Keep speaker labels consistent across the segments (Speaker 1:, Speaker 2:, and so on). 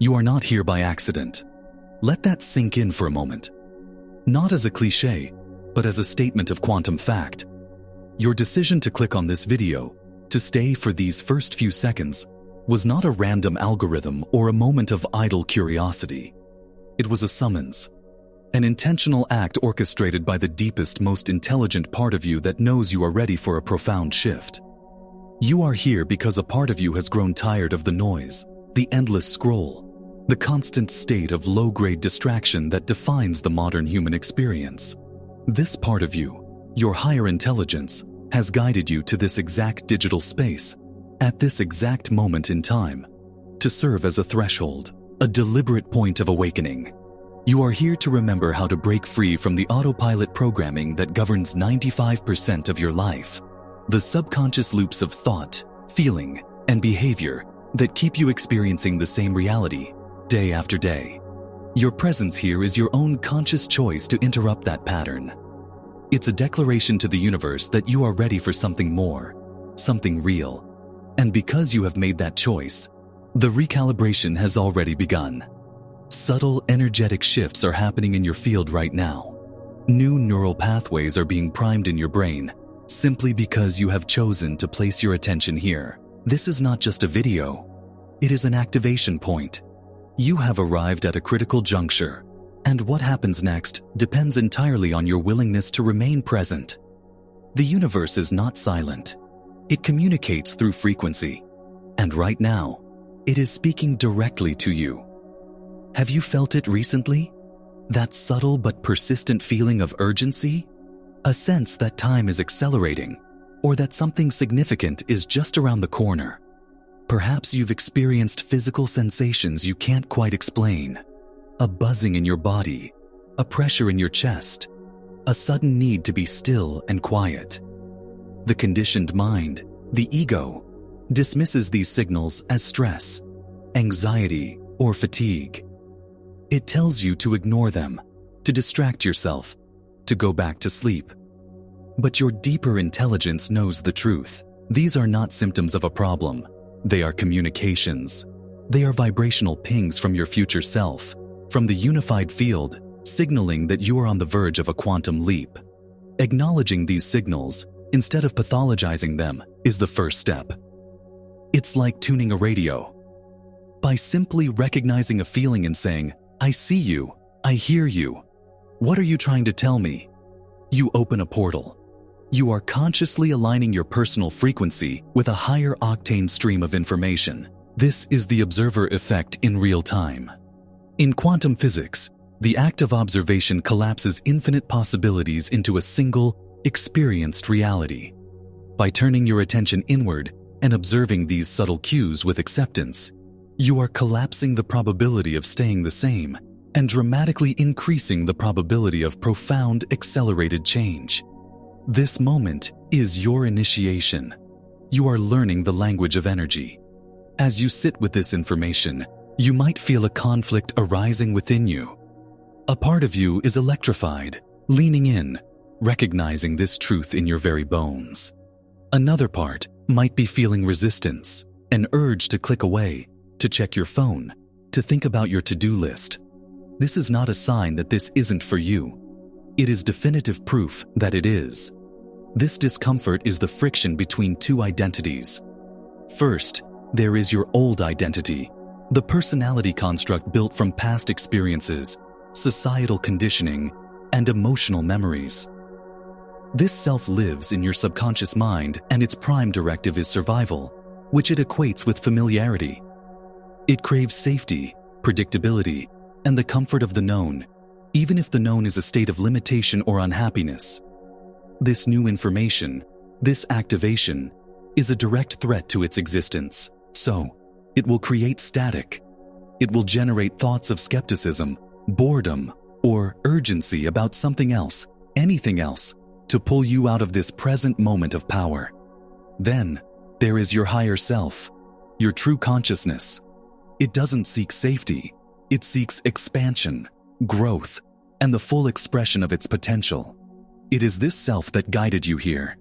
Speaker 1: You are not here by accident. Let that sink in for a moment. Not as a cliché, but as a statement of quantum fact. Your decision to click on this video, to stay for these first few seconds, was not a random algorithm or a moment of idle curiosity. It was a summons, an intentional act orchestrated by the deepest, most intelligent part of you that knows you are ready for a profound shift. You are here because a part of you has grown tired of the noise, the endless scroll, the constant state of low-grade distraction that defines the modern human experience. This part of you, your higher intelligence, has guided you to this exact digital space, at this exact moment in time, to serve as a threshold, a deliberate point of awakening. You are here to remember how to break free from the autopilot programming that governs 95% of your life, the subconscious loops of thought, feeling, and behavior that keep you experiencing the same reality day after day. Your presence here is your own conscious choice to interrupt that pattern. It's a declaration to the universe that you are ready for something more, something real. And because you have made that choice, the recalibration has already begun. Subtle energetic shifts are happening in your field right now. New neural pathways are being primed in your brain, simply because you have chosen to place your attention here. This is not just a video. It is an activation point. You have arrived at a critical juncture, and what happens next depends entirely on your willingness to remain present. The universe is not silent. It communicates through frequency, and right now, it is speaking directly to you. Have you felt it recently? That subtle but persistent feeling of urgency? A sense that time is accelerating, or that something significant is just around the corner. Perhaps you've experienced physical sensations you can't quite explain. A buzzing in your body, a pressure in your chest, a sudden need to be still and quiet. The conditioned mind, the ego, dismisses these signals as stress, anxiety, or fatigue. It tells you to ignore them, to distract yourself, to go back to sleep. But your deeper intelligence knows the truth. These are not symptoms of a problem. They are communications. They are vibrational pings from your future self, from the unified field, signaling that you are on the verge of a quantum leap. Acknowledging these signals, instead of pathologizing them, is the first step. It's like tuning a radio. By simply recognizing a feeling and saying, "I see you, I hear you. What are you trying to tell me?" You open a portal. You are consciously aligning your personal frequency with a higher octane stream of information. This is the observer effect in real time. In quantum physics, the act of observation collapses infinite possibilities into a single, experienced reality. By turning your attention inward and observing these subtle cues with acceptance, you are collapsing the probability of staying the same and dramatically increasing the probability of profound, accelerated change. This moment is your initiation. You are learning the language of energy. As you sit with this information, you might feel a conflict arising within you. A part of you is electrified, leaning in, recognizing this truth in your very bones. Another part might be feeling resistance, an urge to click away, to check your phone, to think about your to-do list. This is not a sign that this isn't for you. It is definitive proof that it is. This discomfort is the friction between two identities. First, there is your old identity, the personality construct built from past experiences, societal conditioning, and emotional memories. This self lives in your subconscious mind, and its prime directive is survival, which it equates with familiarity. It craves safety, predictability, and the comfort of the known, even if the known is a state of limitation or unhappiness. This new information, this activation, is a direct threat to its existence. So, it will create static. It will generate thoughts of skepticism, boredom, or urgency about something else, anything else, to pull you out of this present moment of power. Then, there is your higher self, your true consciousness. It doesn't seek safety. It seeks expansion, growth, and the full expression of its potential. It is this self that guided you here.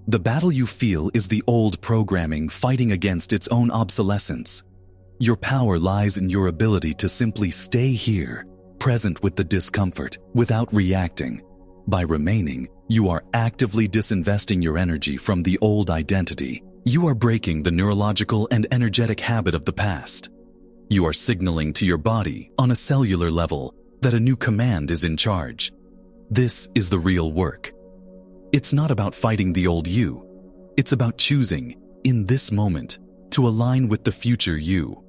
Speaker 1: The battle you feel is the old programming fighting against its own obsolescence. Your power lies in your ability to simply stay here, present with the discomfort, without reacting. By remaining, you are actively disinvesting your energy from the old identity. You are breaking the neurological and energetic habit of the past. You are signaling to your body on a cellular level that a new command is in charge. This is the real work. It's not about fighting the old you. It's about choosing, in this moment, to align with the future you.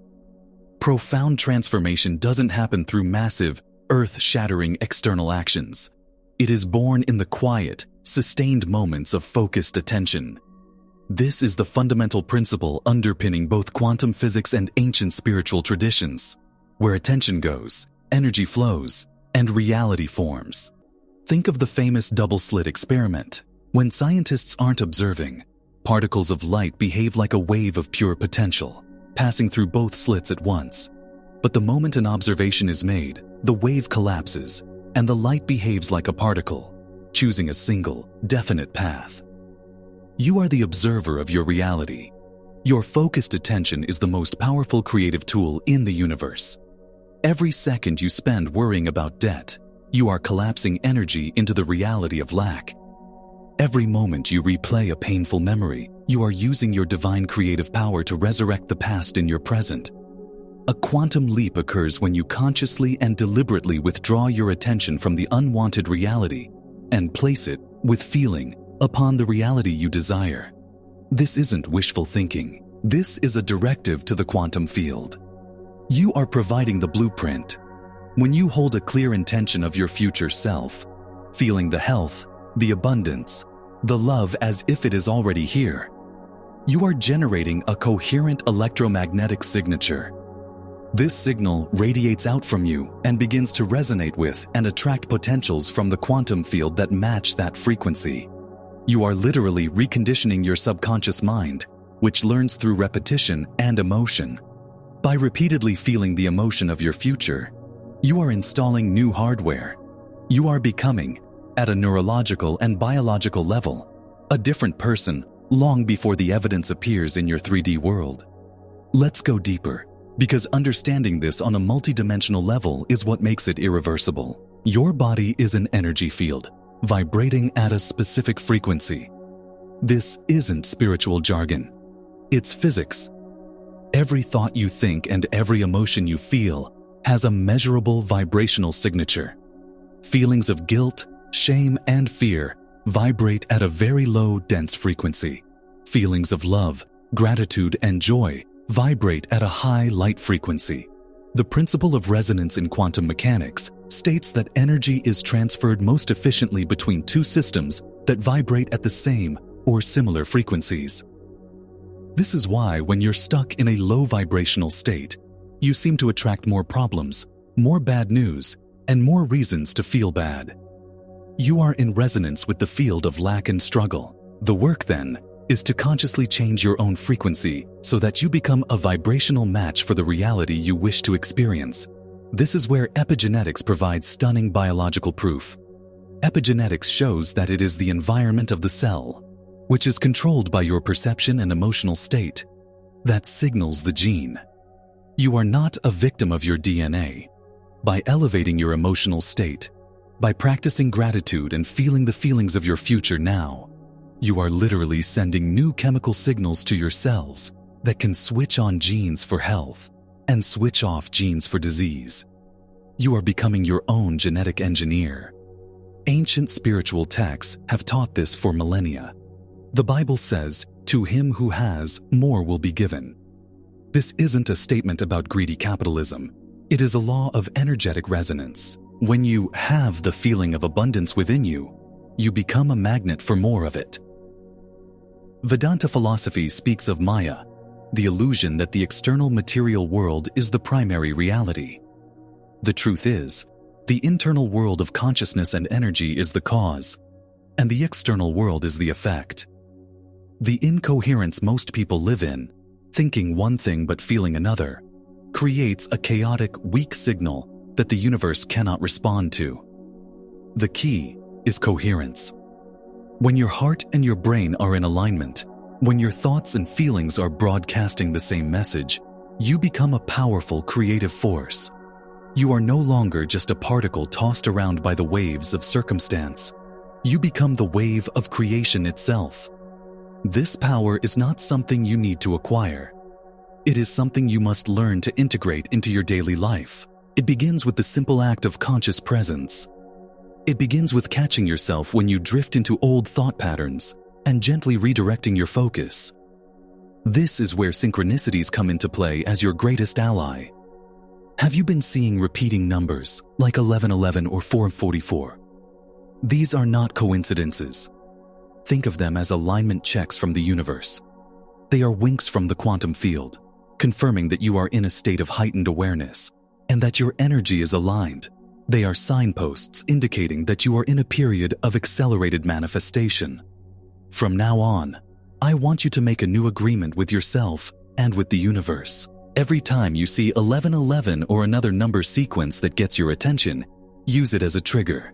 Speaker 1: Profound transformation doesn't happen through massive, earth-shattering external actions. It is born in the quiet, sustained moments of focused attention. This is the fundamental principle underpinning both quantum physics and ancient spiritual traditions. Where attention goes, energy flows, and reality forms. Think of the famous double-slit experiment. When scientists aren't observing, particles of light behave like a wave of pure potential, passing through both slits at once. But the moment an observation is made, the wave collapses, and the light behaves like a particle, choosing a single, definite path. You are the observer of your reality. Your focused attention is the most powerful creative tool in the universe. Every second you spend worrying about debt, you are collapsing energy into the reality of lack. Every moment you replay a painful memory, you are using your divine creative power to resurrect the past in your present. A quantum leap occurs when you consciously and deliberately withdraw your attention from the unwanted reality and place it, with feeling, upon the reality you desire. This isn't wishful thinking. This is a directive to the quantum field. You are providing the blueprint. When you hold a clear intention of your future self, feeling the health, the abundance, the love as if it is already here, you are generating a coherent electromagnetic signature. This signal radiates out from you and begins to resonate with and attract potentials from the quantum field that match that frequency. You are literally reconditioning your subconscious mind, which learns through repetition and emotion. By repeatedly feeling the emotion of your future, you are installing new hardware. You are becoming, at a neurological and biological level, a different person long before the evidence appears in your 3D world. Let's go deeper, because understanding this on a multidimensional level is what makes it irreversible. Your body is an energy field, vibrating at a specific frequency. This isn't spiritual jargon. It's physics. Every thought you think and every emotion you feel has a measurable vibrational signature. Feelings of guilt, shame, and fear vibrate at a very low, dense frequency. Feelings of love, gratitude, and joy vibrate at a high light frequency. The principle of resonance in quantum mechanics states that energy is transferred most efficiently between two systems that vibrate at the same or similar frequencies. This is why when you're stuck in a low vibrational state, you seem to attract more problems, more bad news, and more reasons to feel bad. You are in resonance with the field of lack and struggle. The work, then, is to consciously change your own frequency so that you become a vibrational match for the reality you wish to experience. This is where epigenetics provides stunning biological proof. Epigenetics shows that it is the environment of the cell, which is controlled by your perception and emotional state, that signals the gene. You are not a victim of your DNA. By elevating your emotional state, by practicing gratitude and feeling the feelings of your future now, you are literally sending new chemical signals to your cells that can switch on genes for health and switch off genes for disease. You are becoming your own genetic engineer. Ancient spiritual texts have taught this for millennia. The Bible says, "To him who has, more will be given." This isn't a statement about greedy capitalism. It is a law of energetic resonance. When you have the feeling of abundance within you, you become a magnet for more of it. Vedanta philosophy speaks of Maya, the illusion that the external material world is the primary reality. The truth is, the internal world of consciousness and energy is the cause, and the external world is the effect. The incoherence most people live in, thinking one thing but feeling another, creates a chaotic, weak signal that the universe cannot respond to. The key is coherence. When your heart and your brain are in alignment, when your thoughts and feelings are broadcasting the same message, You become a powerful creative force. You are no longer just a particle tossed around by the waves of circumstance. You become the wave of creation itself. This power is not something you need to acquire. It is something you must learn to integrate into your daily life. It begins with the simple act of conscious presence. It begins with catching yourself when you drift into old thought patterns and gently redirecting your focus. This is where synchronicities come into play as your greatest ally. Have you been seeing repeating numbers like 1111 or 444? These are not coincidences. Think of them as alignment checks from the universe. They are winks from the quantum field, confirming that you are in a state of heightened awareness and that your energy is aligned. They are signposts indicating that you are in a period of accelerated manifestation. From now on, I want you to make a new agreement with yourself and with the universe. Every time you see 1111 or another number sequence that gets your attention, use it as a trigger,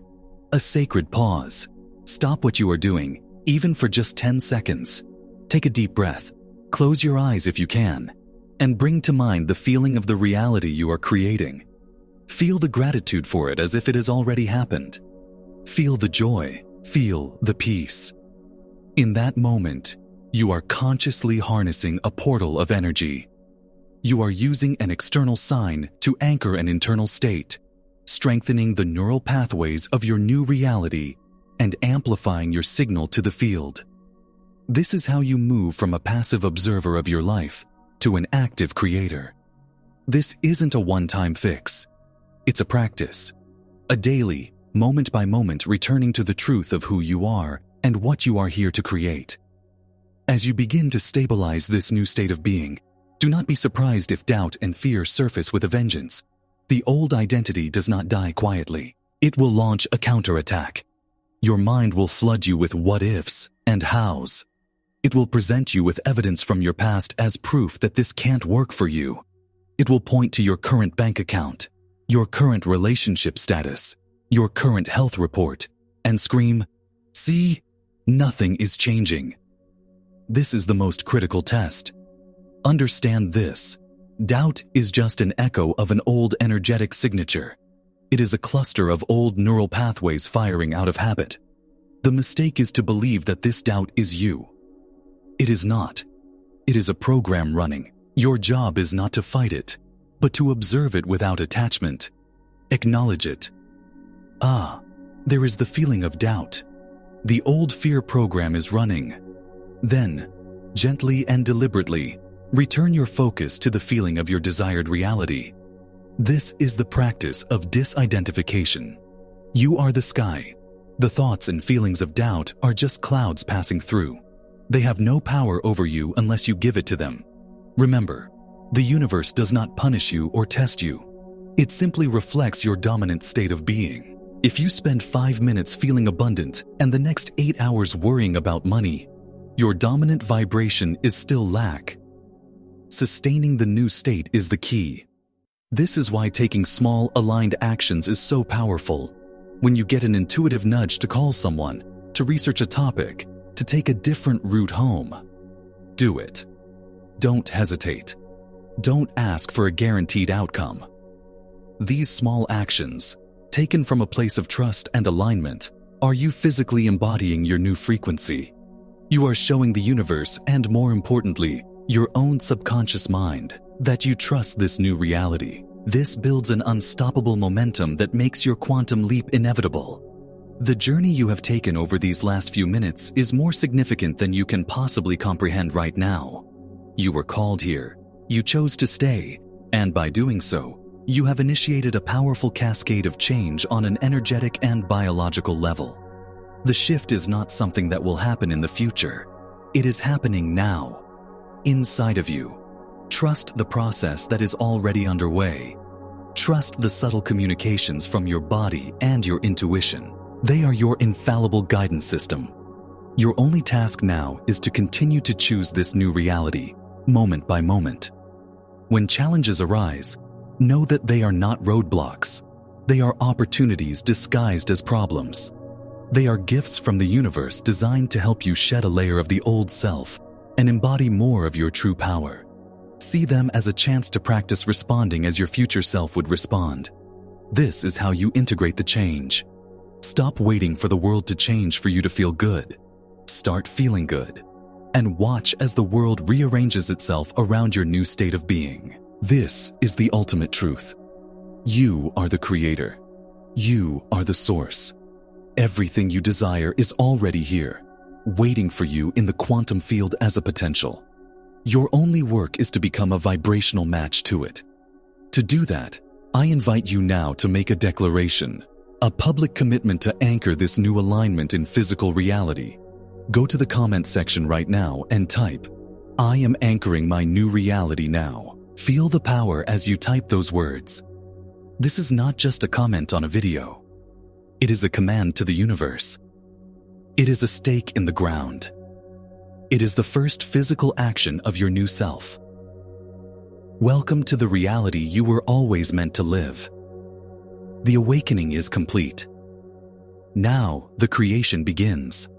Speaker 1: a sacred pause. Stop what you are doing, even for just 10 seconds. Take a deep breath, close your eyes if you can, and bring to mind the feeling of the reality you are creating. Feel the gratitude for it as if it has already happened. Feel the joy, feel the peace. In that moment, you are consciously harnessing a portal of energy. You are using an external sign to anchor an internal state, strengthening the neural pathways of your new reality and amplifying your signal to the field. This is how you move from a passive observer of your life to an active creator. This isn't a one-time fix. It's a practice, a daily, moment-by-moment returning to the truth of who you are and what you are here to create. As you begin to stabilize this new state of being, do not be surprised if doubt and fear surface with a vengeance. The old identity does not die quietly. It will launch a counterattack. Your mind will flood you with what-ifs and hows. It will present you with evidence from your past as proof that this can't work for you. It will point to your current bank account, your current relationship status, your current health report, and scream, "See, nothing is changing." This is the most critical test. Understand this. Doubt is just an echo of an old energetic signature. It is a cluster of old neural pathways firing out of habit. The mistake is to believe that this doubt is you. It is not. It is a program running. Your job is not to fight it, but to observe it without attachment. Acknowledge it. Ah, there is the feeling of doubt. The old fear program is running. Then, gently and deliberately, return your focus to the feeling of your desired reality. This is the practice of disidentification. You are the sky. The thoughts and feelings of doubt are just clouds passing through. They have no power over you unless you give it to them. Remember, the universe does not punish you or test you. It simply reflects your dominant state of being. If you spend 5 minutes feeling abundant and the next 8 hours worrying about money, your dominant vibration is still lack. Sustaining the new state is the key. This is why taking small, aligned actions is so powerful. When you get an intuitive nudge to call someone, to research a topic, to take a different route home, do it. Don't hesitate. Don't ask for a guaranteed outcome. These small actions, taken from a place of trust and alignment, are you physically embodying your new frequency. You are showing the universe and, more importantly, your own subconscious mind that you trust this new reality. This builds an unstoppable momentum that makes your quantum leap inevitable. The journey you have taken over these last few minutes is more significant than you can possibly comprehend right now. You were called here, you chose to stay, and by doing so, you have initiated a powerful cascade of change on an energetic and biological level. The shift is not something that will happen in the future. It is happening now, inside of you. Trust the process that is already underway. Trust the subtle communications from your body and your intuition. They are your infallible guidance system. Your only task now is to continue to choose this new reality, moment by moment. When challenges arise, know that they are not roadblocks. They are opportunities disguised as problems. They are gifts from the universe designed to help you shed a layer of the old self and embody more of your true power. See them as a chance to practice responding as your future self would respond. This is how you integrate the change. Stop waiting for the world to change for you to feel good. Start feeling good. And watch as the world rearranges itself around your new state of being. This is the ultimate truth. You are the creator. You are the source. Everything you desire is already here, waiting for you in the quantum field as a potential. Your only work is to become a vibrational match to it. To do that, I invite you now to make a declaration, a public commitment to anchor this new alignment in physical reality. Go to the comment section right now and type, "I am anchoring my new reality now." Feel the power as you type those words. This is not just a comment on a video. It is a command to the universe. It is a stake in the ground. It is the first physical action of your new self. Welcome to the reality you were always meant to live. The awakening is complete. Now the creation begins.